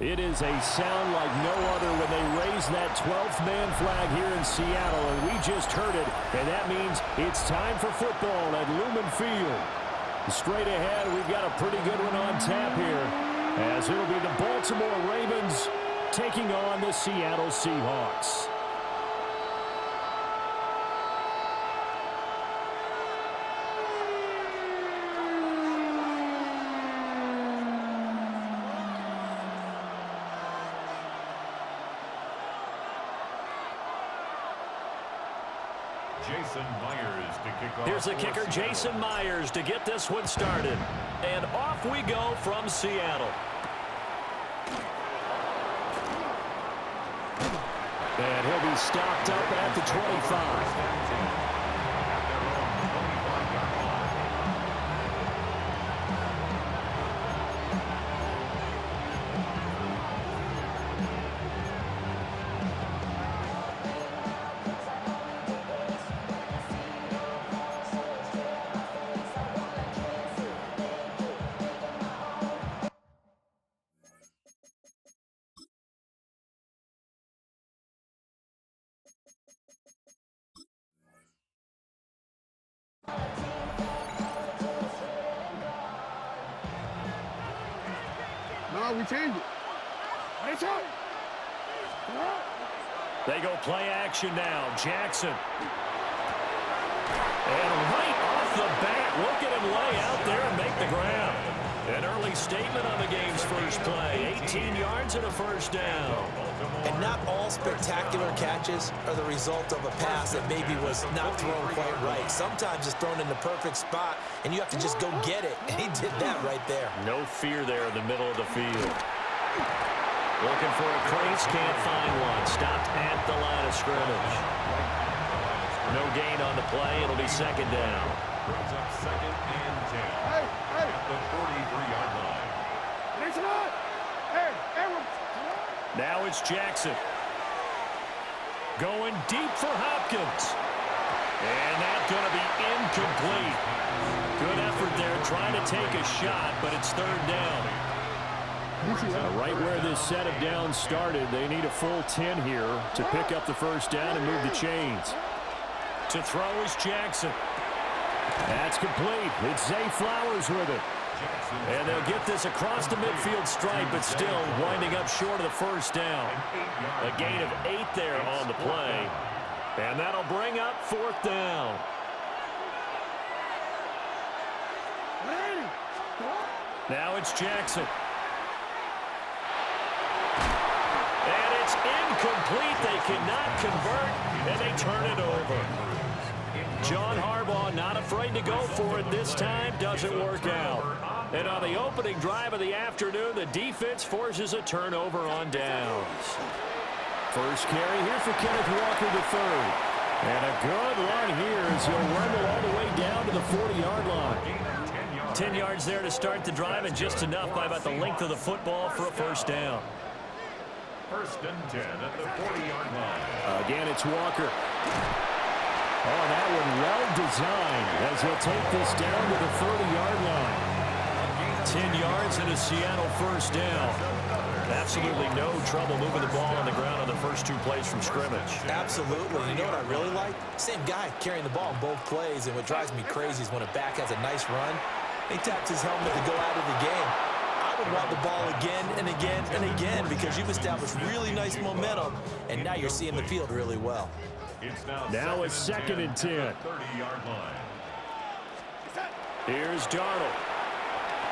It is a sound like no other when they raise that 12th man flag here in Seattle, and we just heard it, and that means it's time for football at Lumen Field. Straight ahead, we've got a pretty good one on tap here, as it'll be the Baltimore Ravens taking on the Seattle Seahawks. Here's the kicker, Jason Myers, to get this one started. And off we go from Seattle. And he'll be stopped up at the 25. No, we changed it. They go play action now. Jackson. And right off the bat, look at him lay out there and make the ground. An early statement on the game's first play. 18 yards and a first down. And not all spectacular catches are the result of a pass that maybe was not thrown quite right. Sometimes it's thrown in the perfect spot, and you have to just go get it. And he did that right there. No fear there in the middle of the field. Looking for a crease, can't find one. Stopped at the line of scrimmage. No gain on the play. It'll be second down. Brings up second and 10 at the 43-yard line. Now it's Jackson. Going deep for Hopkins. And that's going to be incomplete. Good effort there trying to take a shot, but it's third down. Right where this set of downs started, they need a full 10 here to pick up the first down and move the chains. To throw is Jackson. That's complete. It's Zay Flowers with it. And they'll get this across the midfield stripe, but still winding up short of the first down. A gain of 8 there on the play. And that'll bring up fourth down. Now it's Jackson. And it's incomplete. They cannot convert, and they turn it over. John Harbaugh not afraid to go for it this time. Doesn't work out. And on the opening drive of the afternoon, the defense forces a turnover on downs. First carry here for Kenneth Walker III. And a good run here as he'll rumble all the way down to the 40-yard line. 10 yards there to start the drive, and just enough by about the length of the football for a first down. First and 10 at the 40-yard line. Again, it's Walker. Oh, that one well designed as he'll take this down to the 30-yard line. 10 yards and a Seattle first down. Absolutely no trouble moving the ball on the ground on the first 2 plays from scrimmage. Absolutely. You know what I really like? Same guy carrying the ball in both plays, and what drives me crazy is when a back has a nice run, he taps his helmet to go out of the game. I would want the ball again and again and again because you've established really nice momentum, and now you're seeing the field really well. Now it's second and 10. 30-yard line. Here's Darnold.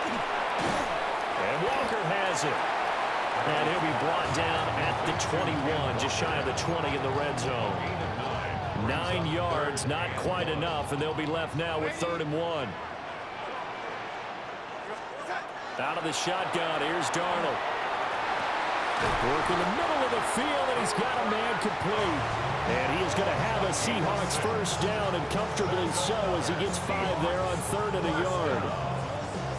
And Walker has it. And he'll be brought down at the 21, just shy of the 20 in the red zone. 9 yards, not quite enough, and they'll be left now with 3rd and 1. Out of the shotgun, here's Darnold. Work in the middle of the field, and he's got a man complete. And he is going to have a Seahawks first down, and comfortably so as he gets 5 there on 3rd and a yard.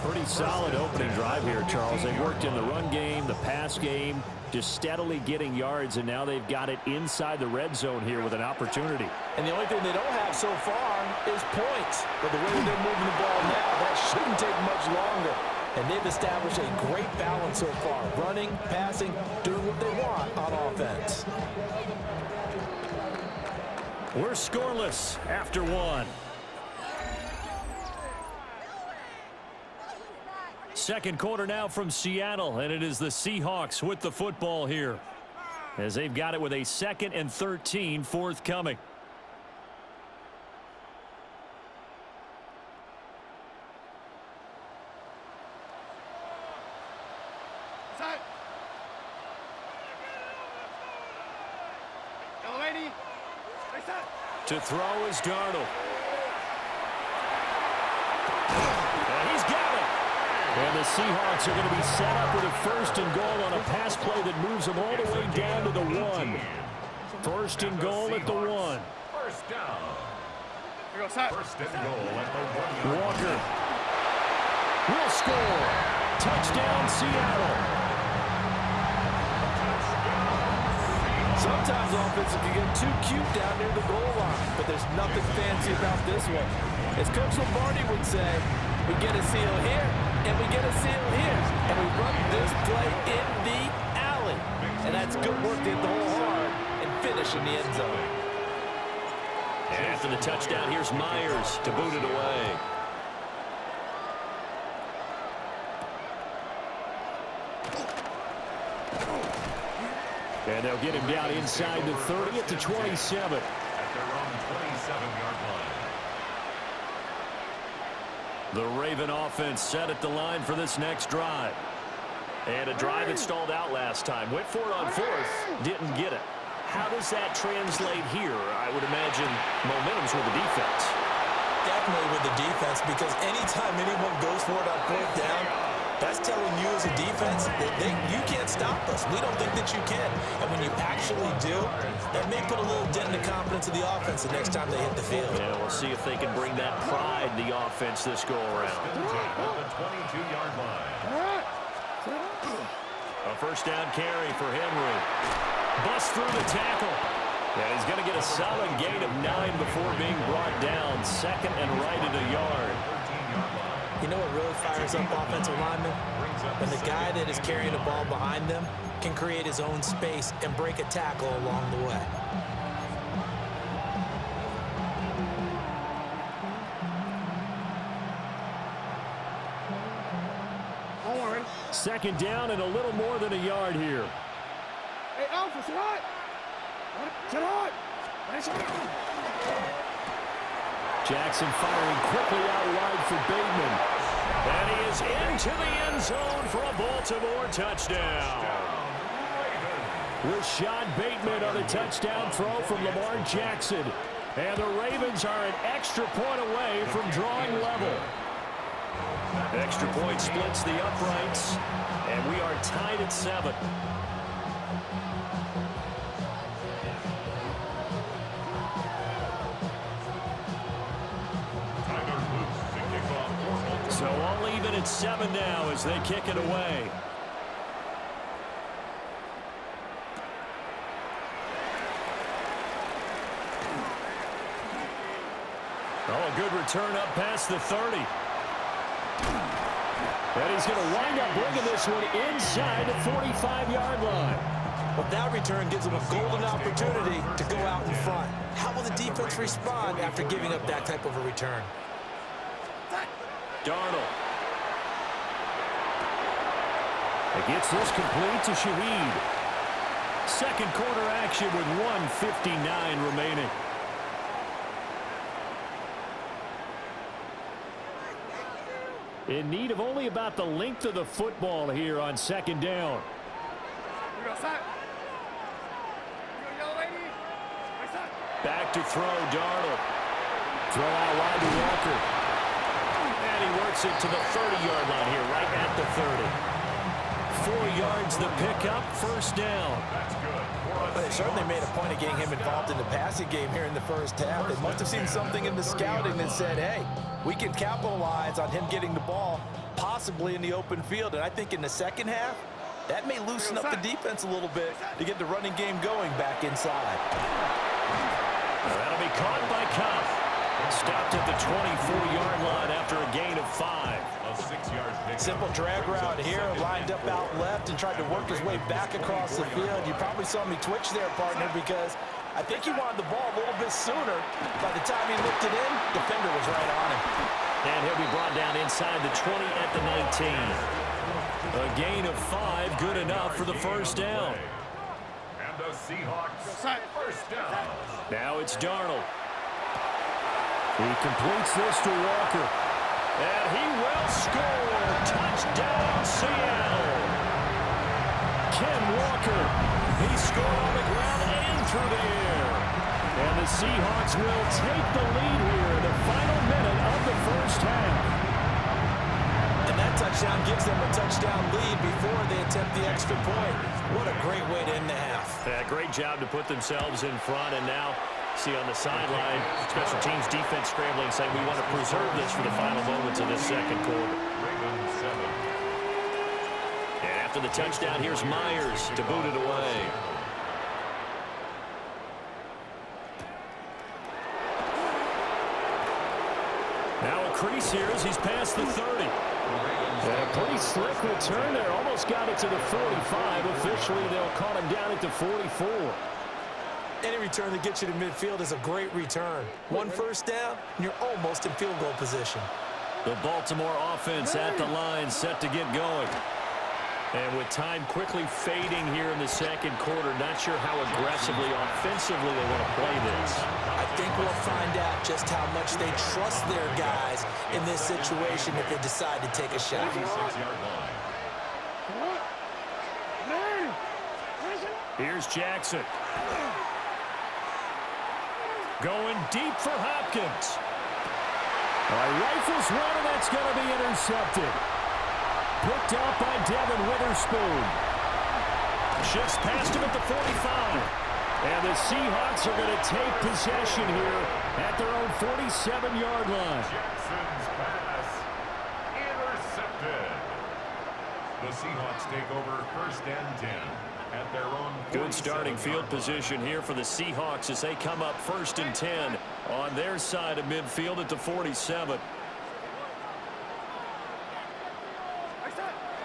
Pretty solid opening drive here, Charles. They've worked in the run game, the pass game, just steadily getting yards, and now they've got it inside the red zone here with an opportunity. And the only thing they don't have so far is points. But the way they're moving the ball now, that shouldn't take much longer. And they've established a great balance so far. Running, passing, doing what they want on offense. We're scoreless after one. Second quarter now from Seattle, and it is the Seahawks with the football here, as they've got it with a 2nd and 13 forthcoming. To throw is Darnold. And he's got it. And the Seahawks are going to be set up with a 1st and goal on a pass play that moves them all the way down to the 1. 1st and goal at the 1. First down. 1st and goal at the 1. Walker will score. Touchdown, Seattle. Sometimes offenses can get too cute down near the goal line, but there's nothing fancy about this one. As Coach Lombardi would say, we get a seal here, and we get a seal here, and we run this play in the alley. And that's good work to hit the hole hard and finish in the end zone. And after the touchdown, here's Myers to boot it away. And they'll get him down inside the 30 at the 27. At their own 27-yard line. The Raven offense set at the line for this next drive. And a drive that stalled out last time. Went for it on 4th, didn't get it. How does that translate here? I would imagine momentum's with the defense. Definitely with the defense, because anytime anyone goes for it on 4th down, that's telling you as a defense that you can't stop us. We don't think that you can. And when you actually do, that may put a little dent in the confidence of the offense the next time they hit the field. Yeah, we'll see if they can bring that pride in the offense this go-around. At the 22-yard line. A 1st down carry for Henry. Bust through the tackle. And he's going to get a solid gain of 9 before being brought down. 2nd and right at a yard. You know what really fires up offensive linemen? When the guy that is carrying the ball behind them can create his own space and break a tackle along the way. Don't worry. 2nd down and a little more than a yard here. Hey, Alpha, sit hot. Sit hot. Jackson firing quickly out wide for Bateman. And he is into the end zone for a Baltimore touchdown. Rashad Bateman on the touchdown throw from Lamar Jackson. And the Ravens are an extra point away from drawing level. Extra point splits the uprights. And we are tied at 7. So all even at 7 now as they kick it away. Oh, a good return up past the 30. And he's going to wind up bringing this one inside the 45-yard line. Well, that return gives them a golden opportunity to go out in front. How will the defense respond after giving up that type of a return? Darnold. It gets this complete to Shaheed. Second quarter action with 1:59 remaining. In need of only about the length of the football here on 2nd down. Back to throw, Darnold. Throw out wide to Walker. And he works it to the 30-yard line here, right at the 30. 4 yards the pickup, 1st down. That's good. They certainly made a point of getting him involved in the passing game here in the 1st half. They must have seen something in the scouting that said, hey, we can capitalize on him getting the ball, possibly in the open field. And I think in the 2nd half, that may loosen up the defense a little bit to get the running game going back inside. That'll be caught by Kopp. Stopped at the the 24-yard line after a gain of 5. A 6-yard pick. Simple drag route here, lined up out left and tried to work his way back across the field. You probably saw me twitch there, partner, because I think he wanted the ball a little bit sooner. By the time he looked it in, defender was right on him. And he'll be brought down inside the 20 at the 19. A gain of 5, good enough for the first down. And the Seahawks first down. Now it's Darnold. He completes this to Walker. And he will score. Touchdown, Seattle. Ken Walker. He scored on the ground and through the air. And the Seahawks will take the lead here in the final minute of the first half. And that touchdown gives them a touchdown lead before they attempt the extra point. What a great way to end the half. Great job to put themselves in front, and now see on the sideline, special teams defense scrambling, saying we want to preserve this for the final moments of this second quarter. And after the touchdown, here's Myers to boot it away. Now a crease here as he's past the 30. And a pretty slick return there. Almost got it to the 45. Officially, they'll call him down at the 44. Any return that gets you to midfield is a great return. One first down, and you're almost in field goal position. The Baltimore offense at the line, set to get going. And with time quickly fading here in the second quarter, not sure how aggressively, offensively they want to play this. I think we'll find out just how much they trust their guys in this situation if they decide to take a shot. 6-yard line. Here's Jackson. Going deep for Hopkins. Rifles one, and that's going to be intercepted. Picked up by Devin Witherspoon. Shifts past him at the 45. And the Seahawks are going to take possession here at their own 47-yard line. Jackson's pass intercepted. The Seahawks take over first and 10 at their own. Good starting field position here for the Seahawks as they come up first and 10 on their side of midfield at the 47.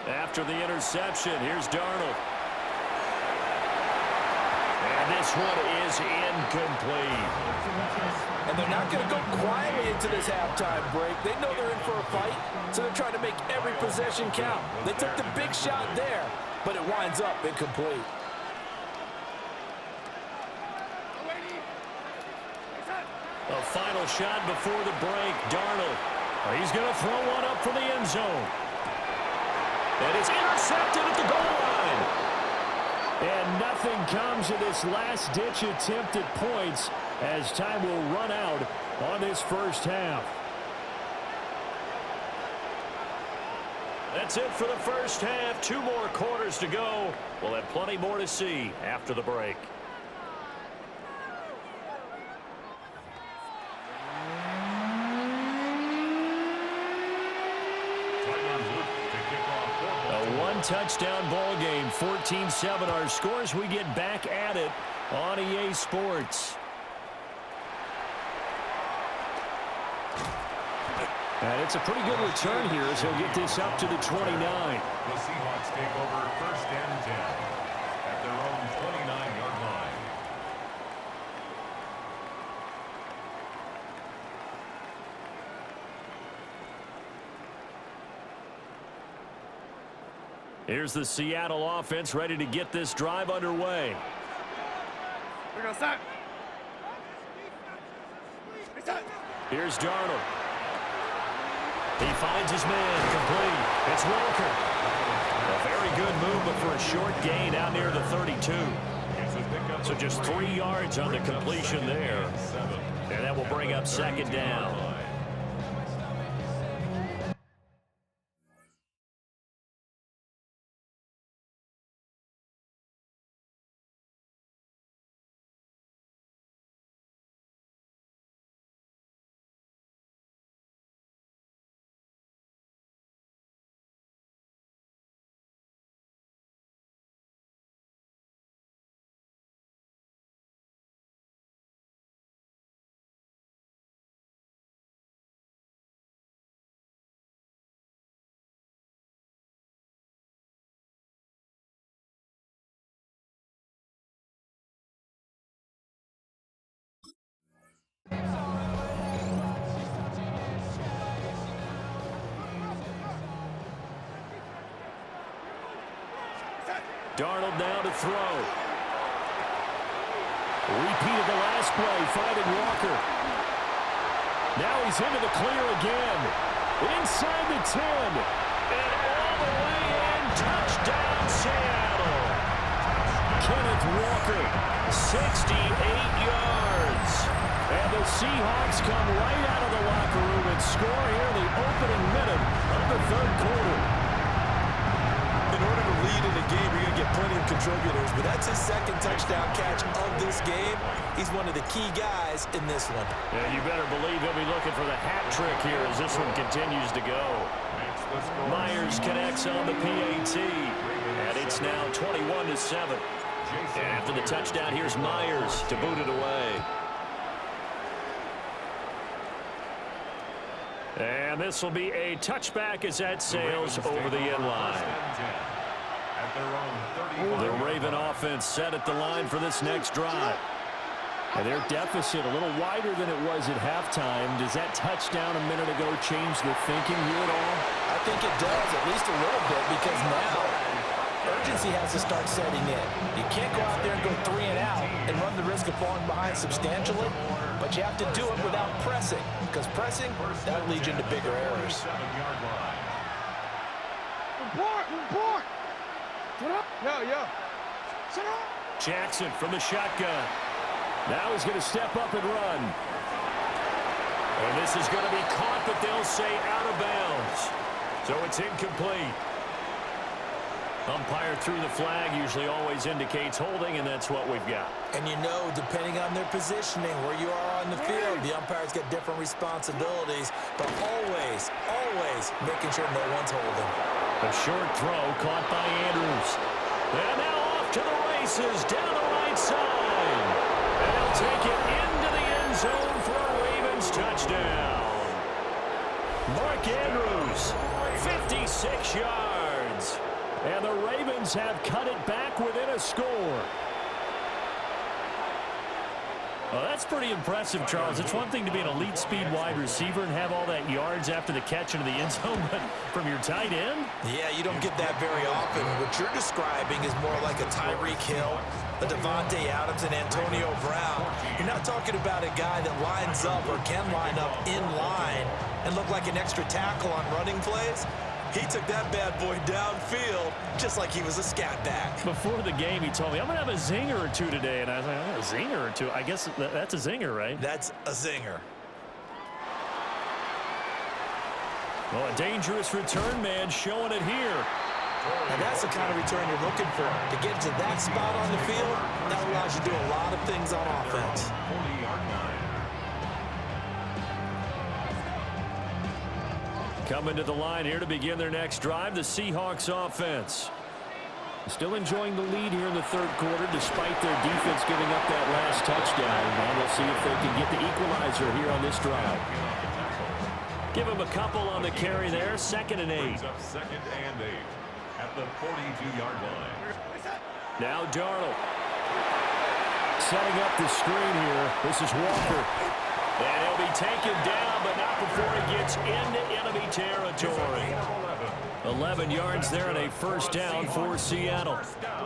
After the interception, here's Darnold. And this one is incomplete. And they're not going to go quietly into this halftime break. They know they're in for a fight, so they're trying to make every possession count. They took the big shot there, but it winds up incomplete. A final shot before the break. Darnold. He's going to throw one up for the end zone. And it's intercepted at the goal line. And nothing comes of this last-ditch attempt at points as time will run out on this first half. That's it for the first half. 2 more quarters to go. We'll have plenty more to see after the break. Touchdown ball game, 14-7 our scores. We get back at it on EA Sports. And it's a pretty good return here as he'll get this up to the 29. The Seahawks take over first and 10 at their own 29-yard line. Here's the Seattle offense ready to get this drive underway. We're going to start. Here's Darnold. He finds his man complete. It's Walker. A very good move, but for a short gain out near the 32. So just 3 yards on the completion there. And that will bring up second down. Darnold now to throw. Repeat of the last play, finding Walker. Now he's into the clear again. Inside the 10. And all the way in. Touchdown, Seattle. Kenneth Walker, 68 yards. And the Seahawks come right out of the locker room and score here in the opening minute of the third quarter. In order to lead in a game, you're going to get plenty of contributors, but that's his second touchdown catch of this game. He's one of the key guys in this one. Yeah, you better believe he'll be looking for the hat trick here as this one continues to go. Myers connects on the PAT, and it's now 21-7. And after the touchdown, here's Myers to boot it away. And this will be a touchback as that sails over the end line. The Raven offense set at the line for this next drive. And their deficit a little wider than it was at halftime. Does that touchdown a minute ago change the thinking here at all? I think it does, at least a little bit, because now urgency has to start setting in. You can't go out there and go 3 and out and run the risk of falling behind substantially, but you have to do it without pressing, because pressing, that leads you into bigger errors. Report! Sit up! Yo! Sit up! Jackson from the shotgun. Now he's going to step up and run. And this is going to be caught, but they'll say out of bounds. So it's incomplete. Umpire threw the flag, usually always indicates holding, and that's what we've got. And you know, depending on their positioning, where you are on the field, the umpires get different responsibilities, but always making sure no one's holding. A short throw caught by Andrews. And now off to the races, down the right side. And they'll take it into the end zone for a Ravens touchdown. Mark Andrews, 56 yards. And the Ravens have cut it back within a score. Well, that's pretty impressive, Charles. It's one thing to be an elite speed wide receiver and have all that yards after the catch into the end zone, but from your tight end? Yeah, you don't get that very often. What you're describing is more like a Tyreek Hill, a Devontae Adams, and Antonio Brown. You're not talking about a guy that lines up or can line up in line and look like an extra tackle on running plays. He took that bad boy downfield just like he was a scat back. Before the game, he told me, I'm going to have a zinger or two today. And I was like, oh, a zinger or two? I guess that's a zinger, right? That's a zinger. Well, a dangerous return man showing it here. And that's the kind of return you're looking for. To get to that spot on the field, that allows you to do a lot of things on offense. Coming to the line here to begin their next drive, the Seahawks offense. Still enjoying the lead here in the third quarter despite their defense giving up that last touchdown. And we'll see if they can get the equalizer here on this drive. Give them a couple on the carry there. 2nd and 8. Second and 8 at the 42-yard line. Now Darnold. Setting up the screen here. This is Walker. And he'll be taken down, but not before he gets into enemy territory. 11 yards there and a first down for Seattle.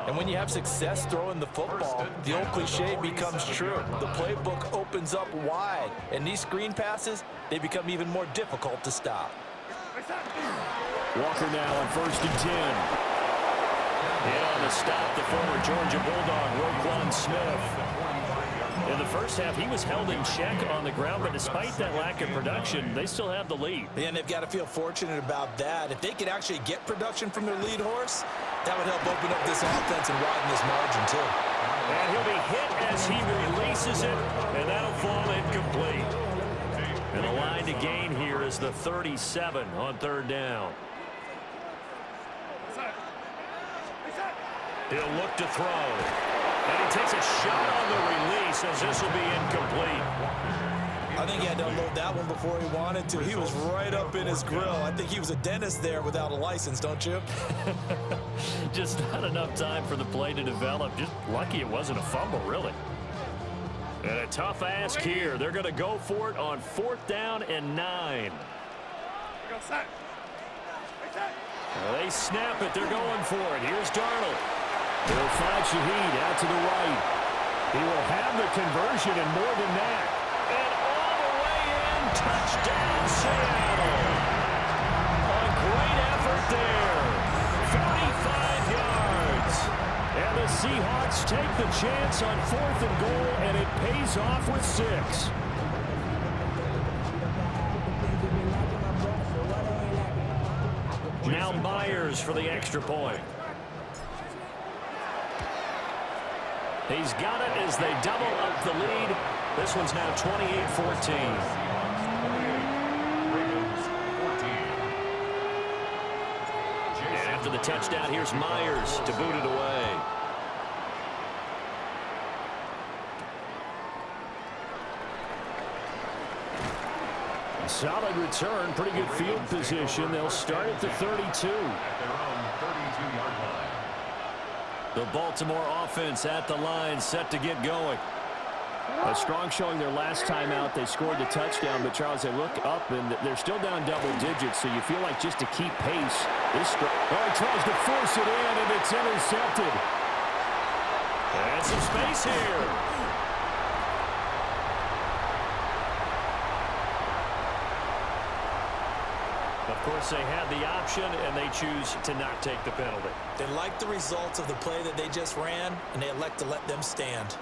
And when you have success throwing the football, the old cliche becomes true. The playbook opens up wide, and these screen passes, they become even more difficult to stop. Walker now on 1st and 10. In on the stop, the former Georgia Bulldog, Roquan Smith. In the first half, he was held in check on the ground, but despite that lack of production, they still have the lead. And they've got to feel fortunate about that. If they could actually get production from their lead horse, that would help open up this offense and widen this margin, too. And he'll be hit as he releases it, and that'll fall incomplete. And the line to gain here is the 37 on 3rd down. He'll look to throw. And he takes a shot on the release as this will be incomplete. I think he had to unload that one before he wanted to. He was right up in his grill. I think he was a dentist there without a license, don't you? Just not enough time for the play to develop. Just lucky it wasn't a fumble, really. And a tough ask here. They're going to go for it on 4th down and 9. They snap it. They're going for it. Here's Darnold. He'll find Shaheed out to the right. He will have the conversion and more than that. And all the way in, touchdown Seattle. A great effort there. 35 yards. And the Seahawks take the chance on 4th and goal, and it pays off with 6. Now Myers for the extra point. He's got it as they double up the lead. This one's now 28-14. And after the touchdown, here's Myers to boot it away. Solid return, pretty good field position. They'll start at the 32. At their own 32-yard line. The Baltimore offense at the line, set to get going. A strong showing their last time out. They scored the touchdown, but Charles, they look up and they're still down double digits, so you feel like just to keep pace. This he tries to force it in, and it's intercepted. And some space here. Of course, they had the option, and they choose to not take the penalty. They like the results of the play that they just ran, and they elect to let them stand.